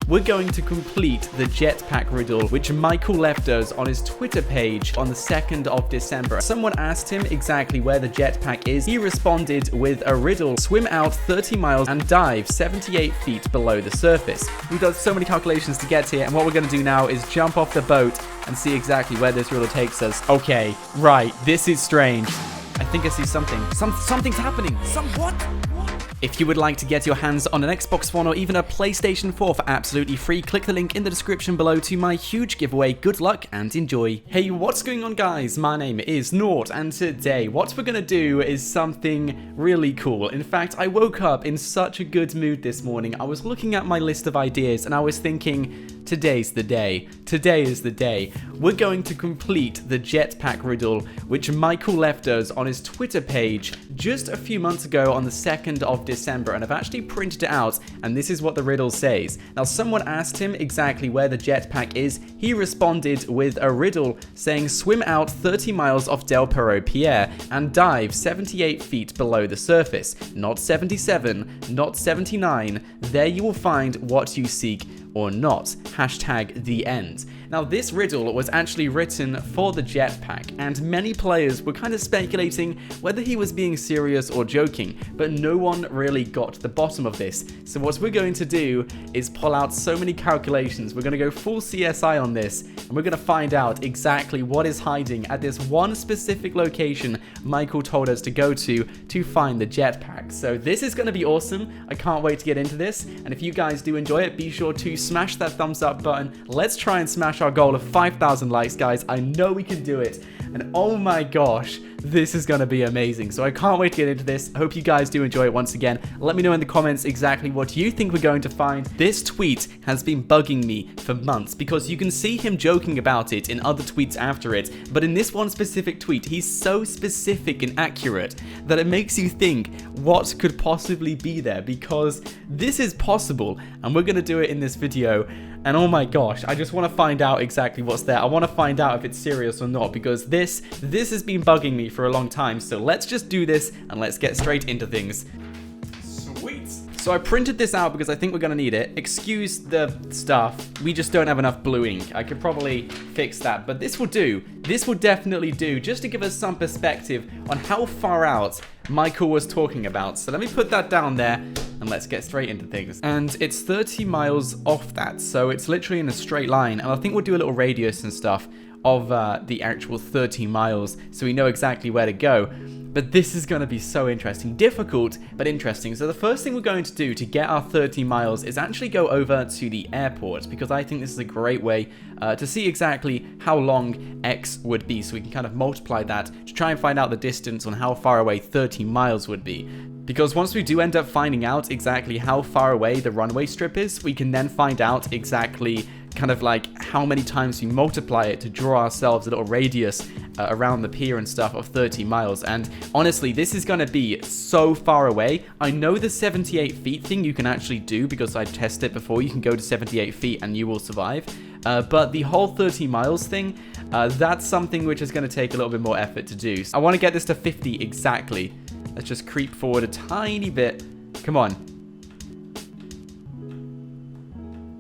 we're going to complete the Jetpack riddle, which Michael left us on his Twitter page on the 2nd of December. Someone asked him exactly where the jetpack is. He responded with a riddle: swim out 30 miles and dive 78 feet below the surface. We've done so many calculations to get here, and what we're going to do now is jump off the boat and see exactly where this riddle takes us. Okay, right, this is strange. I think I see something. Something's happening. What? If you would like to get your hands on an Xbox One or even a PlayStation 4 for absolutely free, click the link in the description below to my huge giveaway. Good luck and enjoy. Hey, what's going on, guys? My name is Nort, and today what we're going to do is something really cool. In fact, I woke up in such a good mood this morning. I was looking at my list of ideas and I was thinking, today's the day. Today is the day. We're going to complete the Jetpack riddle, which Michael left us on his Twitter page just a few months ago on the 2nd of December, and I've actually printed it out, and this is what the riddle says. Now, someone asked him exactly where the jetpack is. He responded with a riddle saying, swim out 30 miles off Del Perro Pier and dive 78 feet below the surface. Not 77, not 79. There you will find what you seek or not. Hashtag the end. Now, this riddle was actually written for the jetpack, and many players were kind of speculating whether he was being serious or joking, but no one really got to the bottom of this. So what we're going to do is pull out so many calculations. We're going to go full CSI on this, and we're going to find out exactly what is hiding at this one specific location Michael told us to go to find the jetpack. So this is going to be awesome. I can't wait to get into this, and if you guys do enjoy it, be sure to smash that thumbs up button. Let's try and smash our goal of 5,000 likes, guys. I know we can do it, and oh my gosh, this is going to be amazing. So I can't wait to get into this. I hope you guys do enjoy it once again. Let me know in the comments exactly what you think we're going to find. This tweet has been bugging me for months because you can see him joking about it in other tweets after it, but in this one specific tweet, he's so specific and accurate that it makes you think what could possibly be there, because this is possible, and we're going to do it in this video. And oh my gosh, I just want to find out exactly what's there. I want to find out if it's serious or not, because this has been bugging me for a long time. So let's just do this and let's get straight into things. Sweet. So I printed this out because I think we're going to need it. Excuse the stuff. We just don't have enough blue ink. I could probably fix that, but this will do. This will definitely do, just to give us some perspective on how far out Michael was talking about. So let me put that down there, and let's get straight into things. And it's 30 miles off that, so it's literally in a straight line. And I think we'll do a little radius and stuff of the actual 30 miles, so we know exactly where to go. But this is going to be so interesting. Difficult, but interesting. So the first thing we're going to do to get our 30 miles is actually go over to the airport, because I think this is a great way to see exactly how long X would be. So we can kind of multiply that to try and find out the distance on how far away 30 miles would be. Because once we do end up finding out exactly how far away the runway strip is, we can then find out exactly kind of like how many times we multiply it to draw ourselves a little radius around the pier and stuff of 30 miles. And honestly, this is going to be so far away. I know the 78 feet thing you can actually do because I tested it before. You can go to 78 feet and you will survive. But the whole 30 miles thing, that's something which is going to take a little bit more effort to do. So I want to get this to 50 exactly. Let's just creep forward a tiny bit. Come on.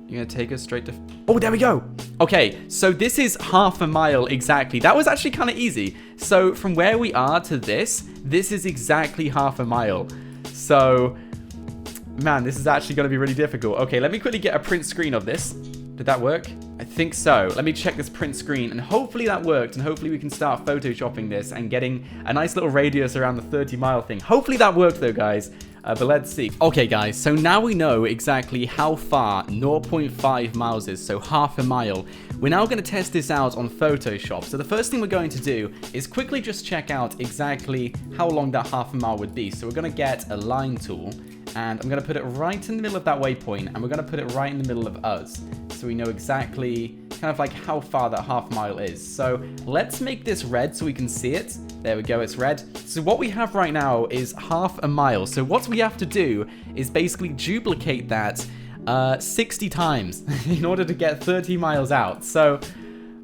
You're going to take us straight to... Oh, there we go. Okay, so this is half a mile exactly. That was actually kind of easy. So from where we are to this is exactly half a mile. So, man, this is actually going to be really difficult. Okay, let me quickly get a print screen of this. Did that work? I think so. Let me check this print screen, and hopefully that worked, and hopefully we can start photoshopping this and getting a nice little radius around the 30-mile thing. Hopefully that worked though, guys. But let's see. Okay, guys, so now we know exactly how far 0.5 miles is, so half a mile. We're now going to test this out on Photoshop. So the first thing we're going to do is quickly just check out exactly how long that half a mile would be. So we're going to get a line tool, and I'm going to put it right in the middle of that waypoint, and we're going to put it right in the middle of us, so we know exactly kind of like how far that half mile is. So let's make this red so we can see it. There we go, it's red. So what we have right now is half a mile. So what we have to do is basically duplicate that 60 times in order to get 30 miles out. So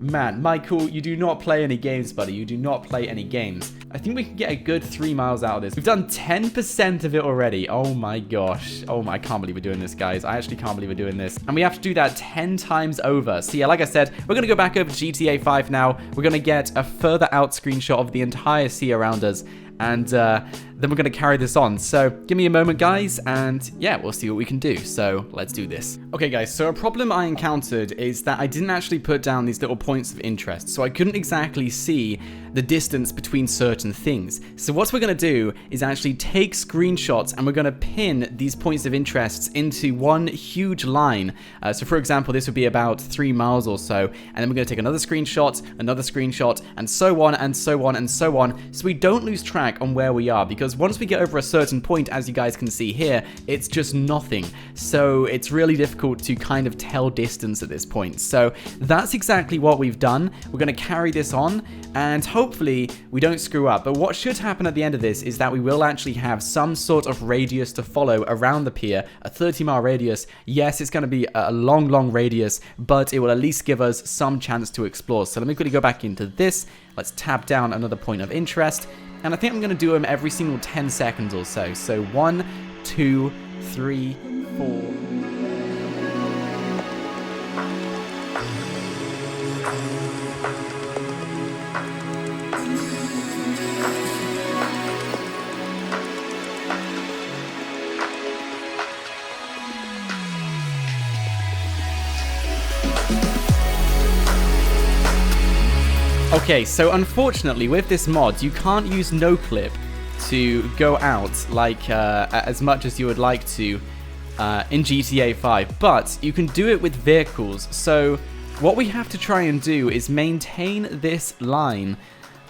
Man, Michael, you do not play any games, buddy. You do not play any games. I think we can get a good 3 miles out of this. We've done 10% of it already. Oh my gosh. Oh my, I can't believe we're doing this, guys. I actually can't believe we're doing this. And we have to do that 10 times over. So yeah, like I said, we're going to go back over to GTA 5 now. We're going to get a further out screenshot of the entire sea around us. And then we're going to carry this on. So give me a moment, guys, and yeah, we'll see what we can do. So let's do this. Okay, guys, so a problem I encountered is that I didn't actually put down these little points of interest. So I couldn't exactly see the distance between certain things. So what we're going to do is actually take screenshots and we're going to pin these points of interest into one huge line. So for example, this would be about 3 miles or so. And then we're going to take another screenshot, and so on and so on and so on. So we don't lose track on where we are, because once we get over a certain point, as you guys can see here, it's just nothing. So it's really difficult to kind of tell distance at this point. So that's exactly what we've done. We're going to carry this on and hopefully we don't screw up. But what should happen at the end of this is that we will actually have some sort of radius to follow around the pier, a 30-mile radius. Yes, it's going to be a long radius, but it will at least give us some chance to explore. So let me quickly go back into this. Let's tap down another point of interest. And I think I'm going to do them every single 10 seconds or so. So 1, 2, 3, 4... Okay, so unfortunately with this mod, you can't use no clip to go out like as much as you would like to in GTA 5, but you can do it with vehicles. So what we have to try and do is maintain this line,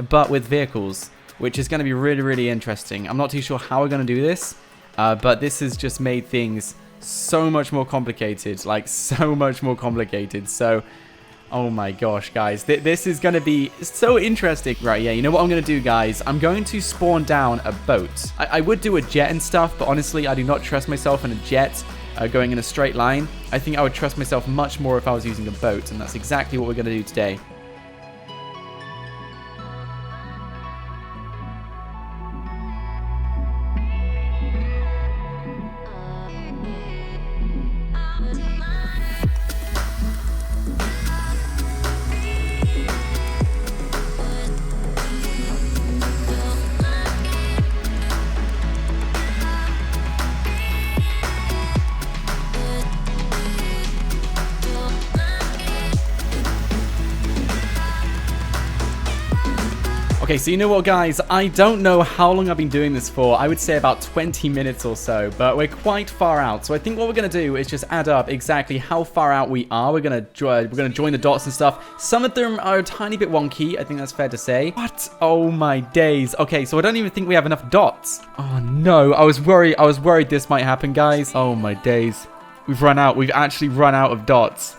but with vehicles, which is going to be really interesting. I'm not too sure how we're going to do this, but this has just made things so much more complicated, like so much more complicated. So oh my gosh, guys. This is going to be so interesting. Right, yeah, you know what I'm going to do, guys? I'm going to spawn down a boat. I would do a jet and stuff, but honestly, I do not trust myself in a jet going in a straight line. I think I would trust myself much more if I was using a boat, and that's exactly what we're going to do today. Okay, so you know what, guys? I don't know how long I've been doing this for. I would say about 20 minutes or so, but we're quite far out. So I think what we're going to do is just add up exactly how far out we are. We're going to join the dots and stuff. Some of them are a tiny bit wonky. I think that's fair to say. What? Oh my days. Okay, so I don't even think we have enough dots. Oh no, I was worried this might happen, guys. Oh my days. We've run out. We've actually run out of dots.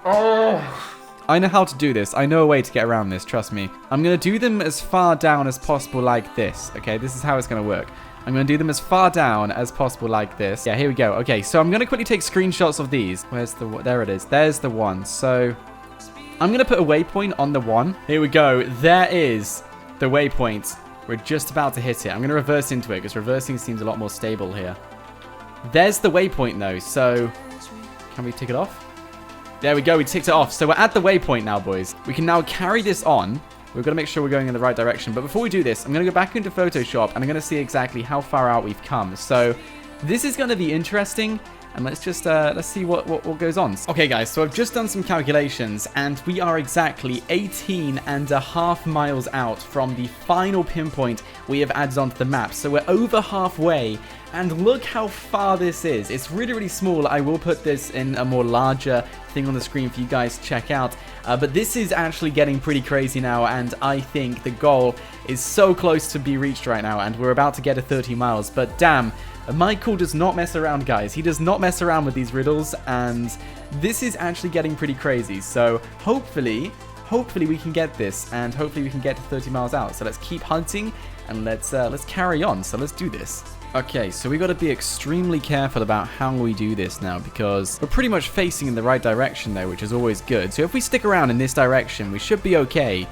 Oh. I know how to do this. I know a way to get around this, trust me. I'm going to do them as far down as possible like this. Okay, this is how it's going to work. I'm going to do them as far down as possible like this. Yeah, here we go. Okay, so I'm going to quickly take screenshots of these. Where's the one? There it is. There's the one. So I'm going to put a waypoint on the one. Here we go. There is the waypoint. We're just about to hit it. I'm going to reverse into it because reversing seems a lot more stable here. There's the waypoint though. So can we tick it off? There we go, we ticked it off. So we're at the waypoint now, boys. We can now carry this on. We've got to make sure we're going in the right direction. But before we do this, I'm going to go back into Photoshop and I'm going to see exactly how far out we've come. So this is going to be interesting. And let's just, let's see what goes on. Okay, guys, so I've just done some calculations and we are exactly 18.5 miles out from the final pinpoint we have added onto the map. So we're over halfway. And look how far this is. It's really small. I will put this in a more larger thing on the screen for you guys to check out. But this is actually getting pretty crazy now. And I think the goal is so close to be reached right now. And we're about to get to 30 miles. But damn, Michael does not mess around, guys. He does not mess around with these riddles. And this is actually getting pretty crazy. So hopefully we can get this. And hopefully we can get to 30 miles out. So let's keep hunting. And let's carry on. So let's do this. Okay, so we got to be extremely careful about how we do this now, because we're pretty much facing in the right direction there, which is always good. So if we stick around in this direction, we should be okay.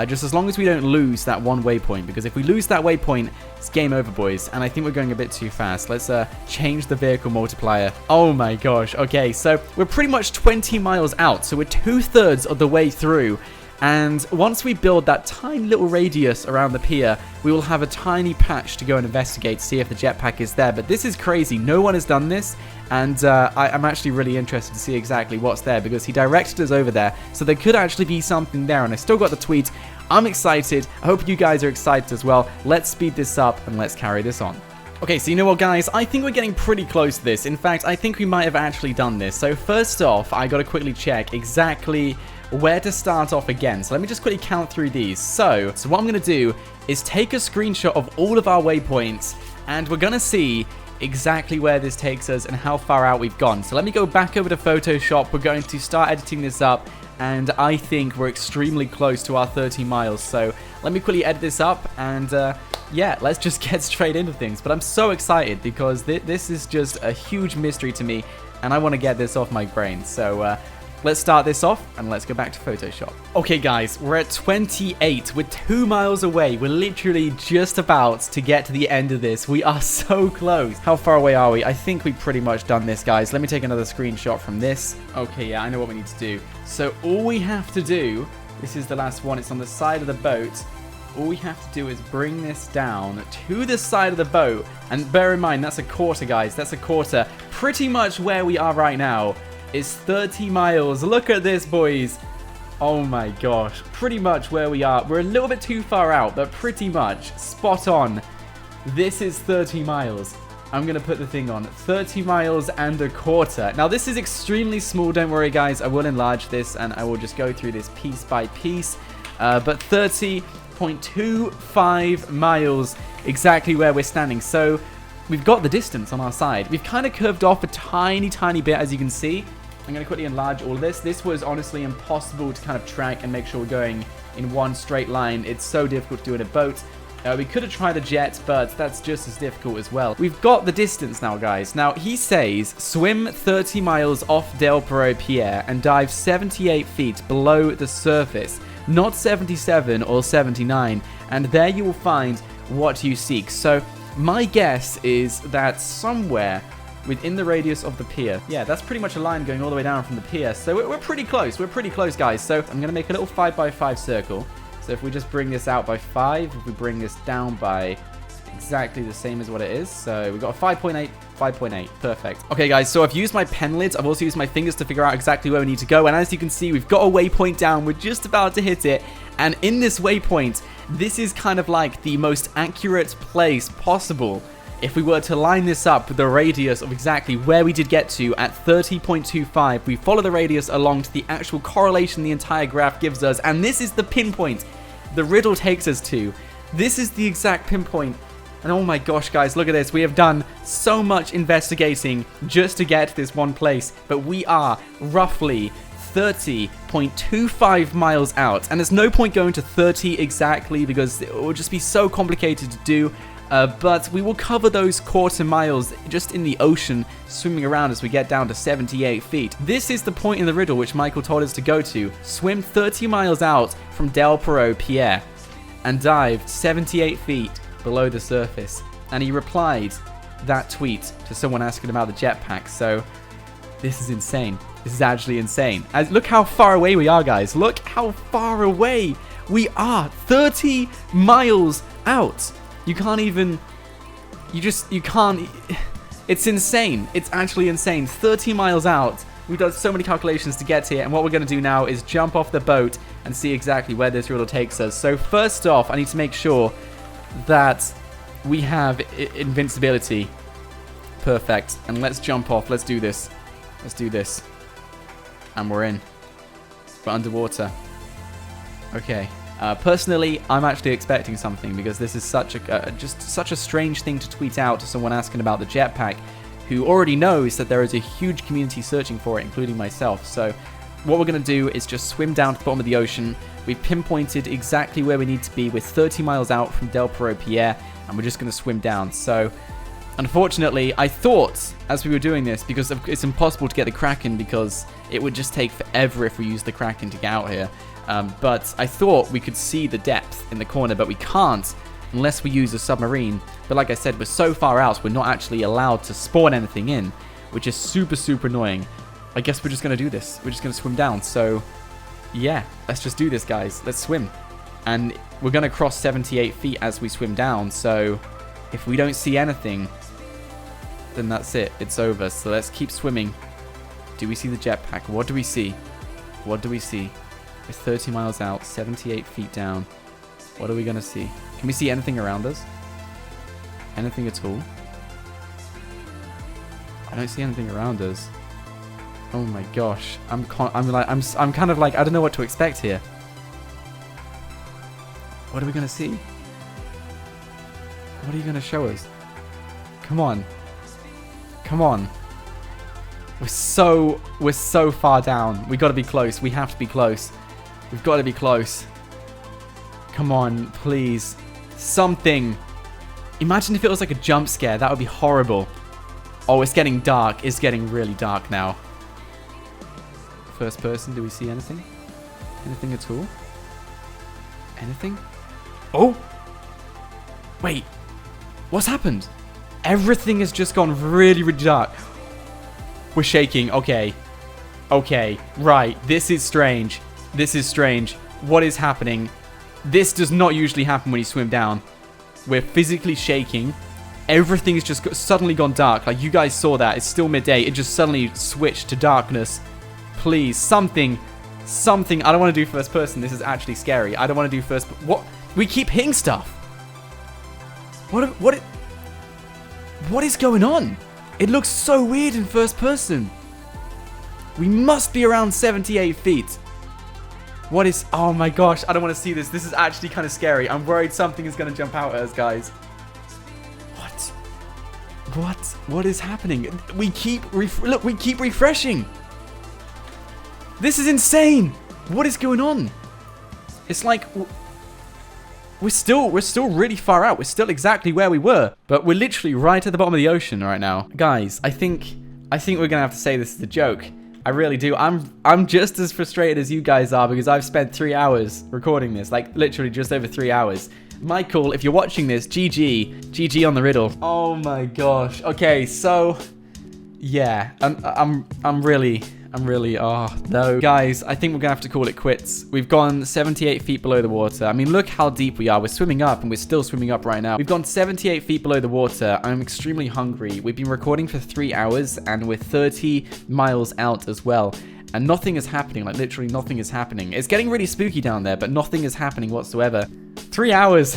Just as long as we don't lose that one waypoint, because if we lose that waypoint, it's game over, boys. And I think we're going a bit too fast. Let's change the vehicle multiplier. Oh my gosh. Okay, so we're pretty much 20 miles out. So we're 2/3 of the way through. And once we build that tiny little radius around the pier, we will have a tiny patch to go and investigate, see if the jetpack is there. But this is crazy. No one has done this. And I'm actually really interested to see exactly what's there, because he directed us over there. So there could actually be something there. And I still got the tweet. I'm excited. I hope you guys are excited as well. Let's speed this up and let's carry this on. Okay, so you know what, guys? I think we're getting pretty close to this. In fact, I think we might have actually done this. So first off, I got to quickly check exactly where to start off again. So let me just quickly count through these. So what I'm going to do is take a screenshot of all of our waypoints, and we're going to see exactly where this takes us and how far out we've gone. So let me go back over to Photoshop. We're going to start editing this up, and I think we're extremely close to our 30 miles. So let me quickly edit this up, and yeah, let's just get straight into things. But I'm so excited because this is just a huge mystery to me, and I want to get this off my brain. So let's start this off, and let's go back to Photoshop. Okay, guys, we're at 28. We're 2 miles away. We're literally just about to get to the end of this. We are so close. How far away are we? I think we've pretty much done this, guys. Let me take another screenshot from this. Okay, yeah, I know what we need to do. So all we have to do, this is the last one. It's on the side of the boat. All we have to do is bring this down to the side of the boat. And bear in mind, that's a quarter, guys. That's a quarter. Pretty much where we are right now is 30 miles. Look at this, boys. Oh my gosh. Pretty much where we are. We're a little bit too far out, but pretty much spot on. This is 30 miles. I'm going to put the thing on. 30 miles and a quarter. Now, this is extremely small. Don't worry, guys. I will enlarge this, and I will just go through this piece by piece. But 30.25 miles, exactly where we're standing. So we've got the distance on our side. We've kind of curved off a tiny, tiny bit, as you can see. I'm going to quickly enlarge all this. This was honestly impossible to kind of track and make sure we're going in one straight line. It's so difficult to do in a boat. We could have tried a jet, but that's just as difficult as well. We've got the distance now, guys. Now, he says, swim 30 miles off Del Perro Pier and dive 78 feet below the surface, not 77 or 79, and there you will find what you seek. So my guess is that somewhere within the radius of the pier. Yeah, that's pretty much a line going all the way down from the pier. So we're pretty close. We're pretty close, guys. So I'm going to make a little 5x5 circle. So if we just bring this out by 5, if we bring this down by exactly the same as what it is. So we've got a 5.8, 5.8. Perfect. Okay, guys, so I've used my pen lids. I've also used my fingers to figure out exactly where we need to go. And as you can see, we've got a waypoint down. We're just about to hit it. And in this waypoint, this is kind of like the most accurate place possible. If we were to line this up with the radius of exactly where we did get to at 30.25, we follow the radius along to the actual correlation the entire graph gives us, and this is the pinpoint the riddle takes us to. This is the exact pinpoint, and oh my gosh, guys, look at this. We have done so much investigating just to get to this one place, but we are roughly 30.25 miles out, and there's no point going to 30 exactly because it will just be so complicated to do. But we will cover those quarter miles just in the ocean, swimming around as we get down to 78 feet. This is the point in the riddle which Michael told us to go to. Swim 30 miles out from Del Perro Pier and dive 78 feet below the surface. And he replied that tweet to someone asking about the jetpack. So this is insane. This is actually insane. Look how far away we are, guys. Look how far away we are. 30 miles out. You can't even, you can't, it's insane. It's actually insane. 30 miles out. We've done so many calculations to get here, and what we're going to do now is jump off the boat and see exactly where this riddle takes us. So first off, I need to make sure that we have invincibility. Perfect. And let's jump off. Let's do this. Let's do this. And we're in. We're underwater. Okay. Personally, I'm actually expecting something because this is just such a strange thing to tweet out to someone asking about the jetpack who already knows that there is a huge community searching for it, including myself. So what we're going to do is just swim down to the bottom of the ocean. We've pinpointed exactly where we need to be. We're 30 miles out from Del Perro Pier, and we're just going to swim down. So Unfortunately, I thought, as we were doing this, because it's impossible to get the Kraken because it would just take forever if we used the Kraken to get out here. But I thought we could see the depth in the corner, but we can't unless we use a submarine. But like I said, we're so far out, we're not actually allowed to spawn anything in, which is super, super annoying. I guess we're just going to do this. We're just going to swim down. So, yeah, let's just do this, guys. Let's swim. And we're going to cross 78 feet as we swim down. So, if we don't see anything, then that's it. It's over. So, let's keep swimming. Do we see the jetpack? What do we see? What do we see? We're 30 miles out, 78 feet down. What are we going to see? Can we see anything around us? Anything at all? I don't see anything around us. Oh my gosh. I'm kind of like, I don't know what to expect here. What are we going to see? What are you going to show us? Come on. Come on. We're so far down. We got to be close. We have to be close. We've got to be close. Come on, please. Something. Imagine if it was like a jump scare. That would be horrible. Oh, it's getting dark. It's getting really dark now. First person, do we see anything? Anything at all? Anything? Oh! Wait. What's happened? Everything has just gone really, really dark. We're shaking. Okay. Okay. Right. This is strange. This is strange. What is happening? This does not usually happen when you swim down. We're physically shaking. Everything's just suddenly gone dark. Like, you guys saw that. It's still midday. It just suddenly switched to darkness. Please, something. Something. I don't want to do first person. This is actually scary. I don't want to do first... What? We keep hitting stuff. What is going on? It looks so weird in first person. We must be around 78 feet. What is... Oh my gosh, I don't want to see this. This is actually kind of scary. I'm worried something is going to jump out at us, guys. What is happening? We keep... Look, we keep refreshing. This is insane. What is going on? It's like... We're still really far out. We're still exactly where we were. But we're literally right at the bottom of the ocean right now. Guys, I think we're going to have to say this is a joke. I really do. I'm just as frustrated as you guys are because I've spent 3 hours recording this. Like, literally just over 3 hours. Michael, if you're watching this, GG. GG on the riddle. Oh my gosh. Okay, so... Yeah. I'm really... Oh, no. Guys, I think we're going to have to call it quits. We've gone 78 feet below the water. I mean, look how deep we are. We're swimming up, and we're still swimming up right now. We've gone 78 feet below the water. I'm extremely hungry. We've been recording for 3 hours, and we're 30 miles out as well. And nothing is happening. Like, literally nothing is happening. It's getting really spooky down there, but nothing is happening whatsoever. 3 hours.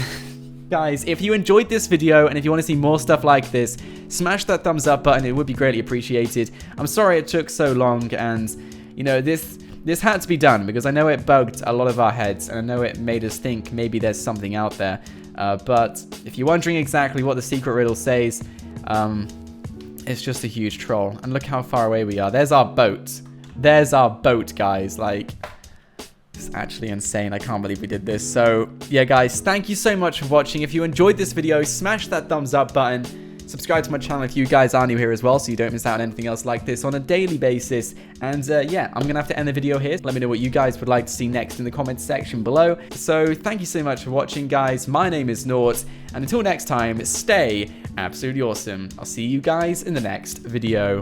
Guys, if you enjoyed this video and if you want to see more stuff like this, smash that thumbs up button. It would be greatly appreciated. I'm sorry it took so long, and you know, this had to be done because I know it bugged a lot of our heads and I know it made us think maybe there's something out there. But if you're wondering exactly what the secret riddle says, it's just a huge troll. And look how far away we are. There's our boat. There's our boat, guys. Like... It's actually insane. I can't believe we did this. So, yeah, guys, thank you so much for watching. If you enjoyed this video, smash that thumbs up button. Subscribe to my channel if you guys are new here as well, so you don't miss out on anything else like this on a daily basis. And, yeah, I'm going to have to end the video here. Let me know what you guys would like to see next in the comments section below. So, thank you so much for watching, guys. My name is Nort. And until next time, stay absolutely awesome. I'll see you guys in the next video.